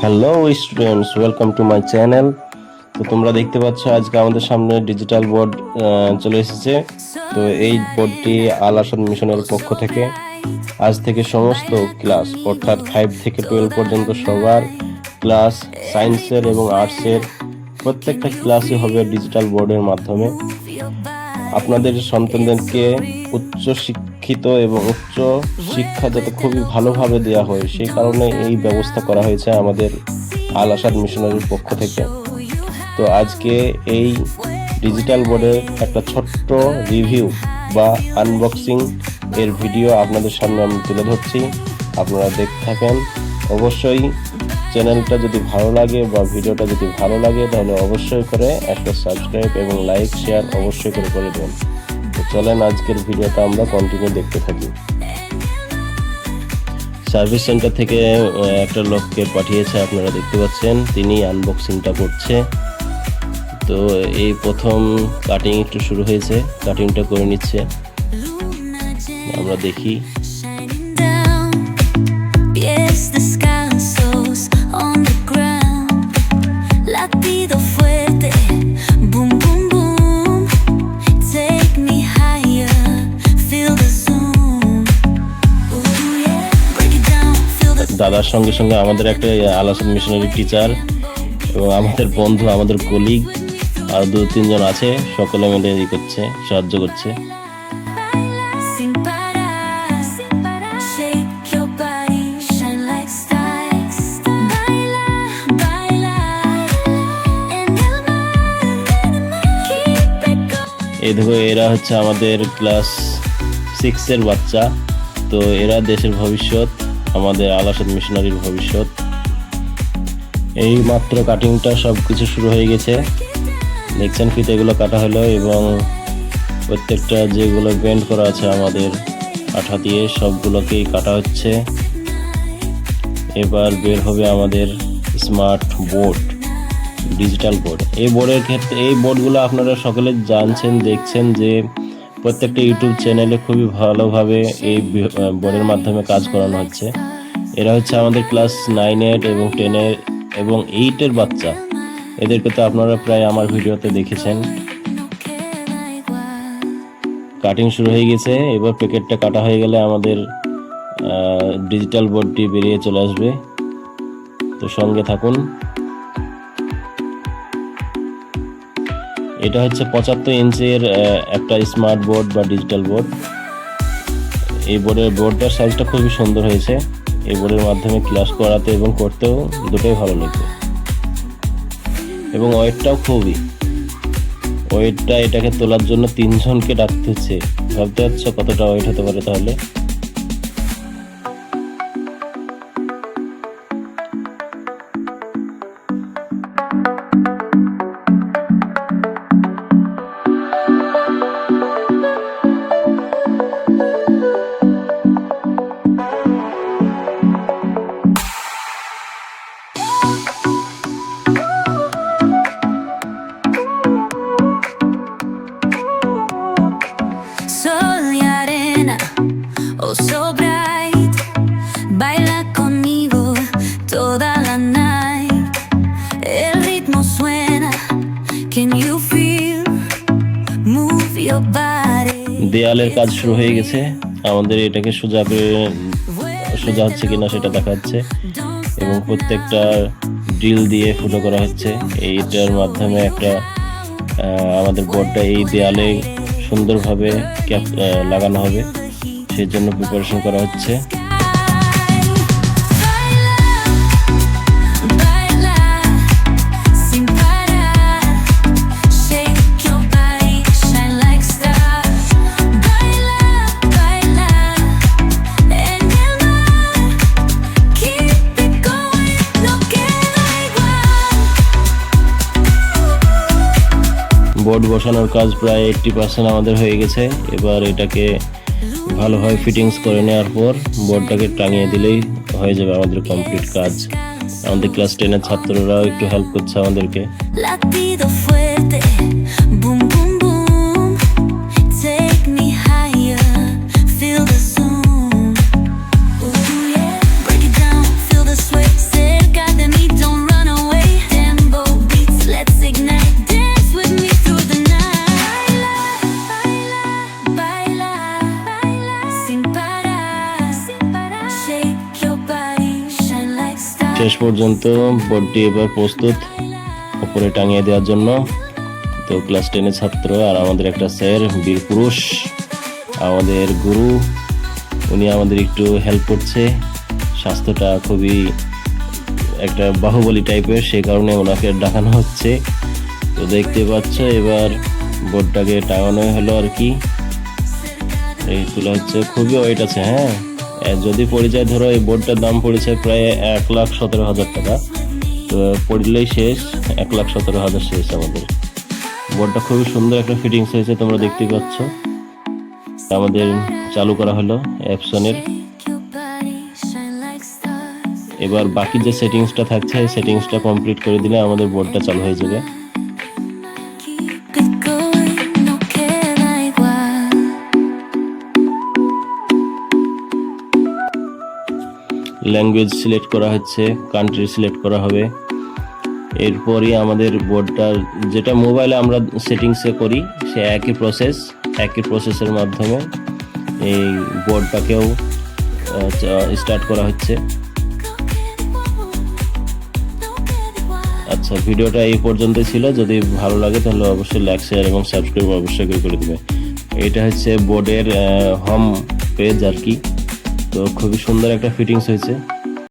Hello students, welcome to my channel. তো তোমরা দেখতে পাচ্ছ আজকে আমাদের সামনে ডিজিটাল বোর্ড চলে এসেছে। তো এই বোর্ডটি আল আসাদ মিশনের পক্ষ থেকে আজ থেকে সমস্ত ক্লাস অর্থাৎ 5 থেকে 12 পর্যন্ত সবার ক্লাস, সায়েন্সের এবং আর্টসের প্রত্যেকটা ক্লাসই হবে ডিজিটাল বোর্ডের মাধ্যমে। আপনাদের সন্তানদেরকে উচ্চ শিক্ষিত এবং উচ্চ শিক্ষা যাতে খুবই ভালোভাবে দেওয়া হয় সেই কারণে এই ব্যবস্থা করা হয়েছে আমাদের আল আসাদ মিশনারির পক্ষ থেকে। তো আজকে এই ডিজিটাল বোর্ডের একটা ছোট্ট রিভিউ বা আনবক্সিং এর ভিডিও আপনাদের সামনে আমি তুলে ধরছি, আপনারা দেখতে থাকেন। অবশ্যই চ্যানেলটা যদি ভালো লাগে বা ভিডিওটা যদি ভালো লাগে তাহলে অবশ্যই করে একটা সাবস্ক্রাইব এবং লাইক শেয়ার অবশ্যই করে দেবেন। তো চলেন আজকের ভিডিওটা আমরা কন্টিনিউ দেখতে থাকি। সার্ভিস সেন্টার থেকে একটা লোককে পাঠিয়েছে, আপনারা দেখতে পাচ্ছেন, তিনি আনবক্সিংটা করছে। তো এই প্রথম কাটিং একটু শুরু হয়েছে, কাটিংটা করে নিচ্ছে, আমরা দেখি। দাদার সঙ্গে সঙ্গে আমাদের একটা আল আসাদ মিশনারি টিচার এবং আমাদের বন্ধু, আমাদের কলিগ আর 2-3 জন আছে, সকলে মিলে করছে, সাহায্য করছে। এই দেখো, এরা হচ্ছে আমাদের ক্লাস 6 এর বাচ্চা। তো এরা দেশের ভবিষ্যৎ, আমাদের আল আসাদ মিশনারির ভবিষ্যৎ। এই মাত্র কাটিংটা সব কিছু শুরু হয়ে গেছে, দেখছেন ফিতেগুলো কাটা হলো এবং প্রত্যেকটা যেগুলো বেন্ড করা আছে আমাদের আঠা দিয়ে সবগুলোকেই কাটা হচ্ছে। এবার বের হবে আমাদের স্মার্ট বোর্ড, ডিজিটাল বোর্ড। এই বোর্ডের ক্ষেত্রে, এই বোর্ডগুলো আপনারা সকলে জানছেন, দেখছেন যে প্রত্যেকটা ইউটিউব চ্যানেলে খুবই ভালোভাবে এই বোর্ডের মাধ্যমে কাজ করানো হচ্ছে। এরা হচ্ছে আমাদের ক্লাস 9 এবং 10 এবং 8 বাচ্চা। এদেরকে তো আপনারা প্রায় আমার ভিডিওতে দেখেছেন। কাটিং শুরু হয়ে গেছে, এবার প্যাকেটটা কাটা হয়ে গেলে আমাদের ডিজিটাল বোর্ডটি বেরিয়ে চলে আসবে। তো সঙ্গে থাকুন। এটা হচ্ছে 75 ইঞ্চের একটা স্মার্ট বোর্ড বা ডিজিটাল বোর্ড। এই বোর্ডটার সাইজটা খুবই সুন্দর হয়েছে। এই বোর্ডের মাধ্যমে ক্লাস করাতে এবং করতেও দুটোই ভালো লাগবে এবং ওয়েটটাও খুবই। এটাকে তোলার জন্য 3 জনকে ডাকতে হচ্ছে। ভাবতে পারছো কতটা ওয়েট হতে পারে তাহলে। So bright, baila conmigo toda la night. El ritmo suena, can you feel? Move your body. দেয়ালের কাজ শুরু হয়ে গেছে, আমাদের এটাকে সোজা হচ্ছে কিনা সেটা দেখা যাচ্ছে এবং প্রত্যেকটা ড্রিল দিয়ে ফুটো করা হচ্ছে। এইটার মাধ্যমে একটা আমাদের বোর্ডটা এই দেয়ালে সুন্দরভাবে লাগানো হবে, সেই জন্য প্রিপারেশন করা হচ্ছে। বোর্ড বসানোর কাজ প্রায় 80% আমাদের হয়ে গেছে। এবার এটাকে ভালোভাবে ফিটিংস করে নেওয়ার পর বোর্ডটাকে টাঙিয়ে দিলেই হয়ে যাবে আমাদের কমপ্লিট কাজ। আমাদের ক্লাস 10 ছাত্ররাও একটু হেল্প করছে আমাদেরকে। Break it down, feel the sweat, said God শেষ পর্যন্ত বোর্ডটি এবার প্রস্তুত উপরে টাঙিয়ে দেওয়ার জন্য। তো ক্লাস 10-এর ছাত্র আর আমাদের একটা স্যার, বীর পুরুষ, আমাদের গুরু, উনি আমাদের একটু হেল্প করছে। স্বাস্থ্যটা খুবই একটা বাহুবলী টাইপের, সেই কারণে ওনাকে ডাকানো হচ্ছে। তো দেখতে পাচ্ছ এবার বোর্ডটাকে টাঙানো হলো আর কি। এই তুলা হচ্ছে, খুবই ওয়েট আছে। হ্যাঁ, যদি পড়ে যায়, ধরো এই বোর্ডটার দাম পড়েছে প্রায় 1,17,000 টাকা। তো পড়লেই শেষ, 1,17,000 শেষ আমাদের। বোর্ডটা খুবই সুন্দর একটা ফিটিংস হয়েছে, তোমরা দেখতেই পাচ্ছ। আমাদের চালু করা হলো অ্যাপসনের। এবার বাকি যে সেটিংসটা থাকছে, এই সেটিংসটা কমপ্লিট করে দিলে আমাদের বোর্ডটা চালু হয়ে যাবে। ল্যাঙ্গুয়েজ সিলেক্ট করা হচ্ছে, কান্ট্রি সিলেক্ট করা হবে। এরপরই আমাদের বোর্ডটা, যেটা মোবাইলে আমরা সেটিংসে করি, সে একই প্রসেসের মাধ্যমে এই বোর্ডটাকেও স্টার্ট করা হচ্ছে। আচ্ছা, ভিডিওটা এই পর্যন্তই ছিল। যদি ভালো লাগে তাহলে অবশ্যই লাইক, শেয়ার এবং সাবস্ক্রাইব অবশ্যই করে দিবে। এটা হচ্ছে বোর্ডের হোম পেজ আর কি। তো খুবই সুন্দর একটা ফিটিংস হয়েছে।